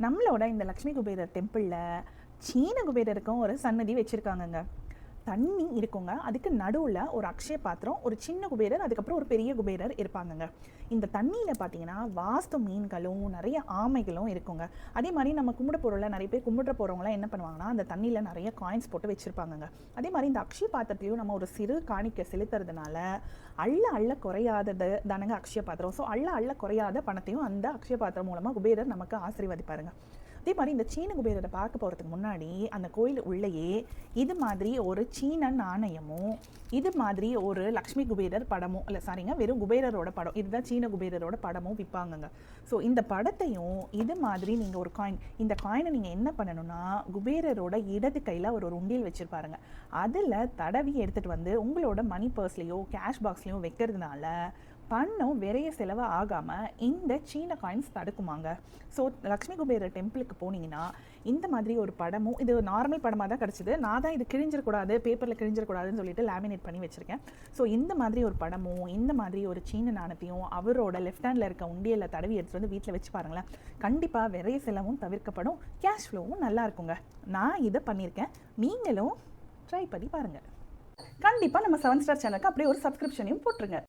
நம்மளோட இந்த லக்ஷ்மி குபேரர் டெம்பிளில் சீன குபேரருக்கும் ஒரு சன்னதி வச்சுருக்காங்கங்க. தண்ணி இருக்குங்க, அதுக்கு நடுவில் ஒரு அக்ஷய பாத்திரம், ஒரு சின்ன குபேரர், அதுக்கப்புறம் ஒரு பெரிய குபேரர் இருப்பாங்கங்க. இந்த தண்ணியில் பார்த்தீங்கன்னா வாஸ்து மீன்களும் நிறைய ஆமைகளும் இருக்குங்க. அதே மாதிரி நம்ம கும்பிட போகிறோம்ல, நிறைய பேர் கும்பிட போகிறவங்களாம் என்ன பண்ணுவாங்கன்னா அந்த தண்ணியில் நிறைய காயின்ஸ் போட்டு வச்சுருப்பாங்கங்க. அதே மாதிரி இந்த அக்ஷய பாத்திரத்தையும் நம்ம ஒரு சிறு காணிக்க செலுத்துறதுனால அள்ள அள்ள குறையாதது தானங்க அக்ஷய பாத்திரம். ஸோ அள்ள அள்ள குறையாத பணத்தையும் அந்த அக்ஷய பாத்திரம் மூலமாக குபேரர் நமக்கு ஆசீர்வதிப்பாருங்க. அதே மாதிரி இந்த சீன குபேரரை பார்க்க போகிறதுக்கு முன்னாடி அந்த கோயில் உள்ளேயே இது மாதிரி ஒரு சீன நாணயமும் இது மாதிரி ஒரு லக்ஷ்மி குபேரர் படமும் வெறும் குபேரரோட படம், இதுதான் சீன குபேரரோட படமும் விற்பாங்கங்க. ஸோ இந்த படத்தையும் இது மாதிரி நீங்கள் ஒரு காயின், இந்த காயினை நீங்கள் என்ன பண்ணணும்னா குபேரரோட இடது கையில் அவர் ஒரு உண்டியல் வச்சுருப்பாருங்க. அதில் தடவி எடுத்துகிட்டு வந்து உங்களோட மணி பர்ஸ்லேயோ கேஷ் பாக்ஸ்லேயோ வைக்கிறதுனால பணம் விரைய செலவு ஆகாமல் இந்த சீன காயின்ஸ் தடுக்குமாங்க. ஸோ லக்ஷ்மி குபேரர் டெம்பிளுக்கு போனீங்கன்னா இந்த மாதிரி ஒரு படமும், இது நார்மல் படமாக தான் கிடச்சிது, நான் தான் இது கிழிஞ்சிடக்கூடாது, பேப்பரில் கிழிஞ்சிடக்கூடாதுன்னு சொல்லிட்டு லேமினேட் பண்ணி வச்சுருக்கேன். ஸோ இந்த மாதிரி ஒரு படமும் இந்த மாதிரி ஒரு சீன நாணயத்தையும் அவரோட லெஃப்ட் ஹேண்டில் இருக்க உண்டியலில் தடவி எடுத்துகிட்டு வந்து வீட்டில் வச்சு பாருங்களேன். கண்டிப்பாக விரைய செலவும் தவிர்க்கப்படும், கேஷ் ஃப்ளோவும் நல்லா இருக்குங்க. நான் இதை பண்ணியிருக்கேன், நீங்களும் ட்ரை பண்ணி பாருங்கள். கண்டிப்பாக நம்ம 7 ஸ்டார் சேனலுக்கு அப்படியே ஒரு சப்ஸ்கிரிப்ஷனையும் போட்டுருங்க.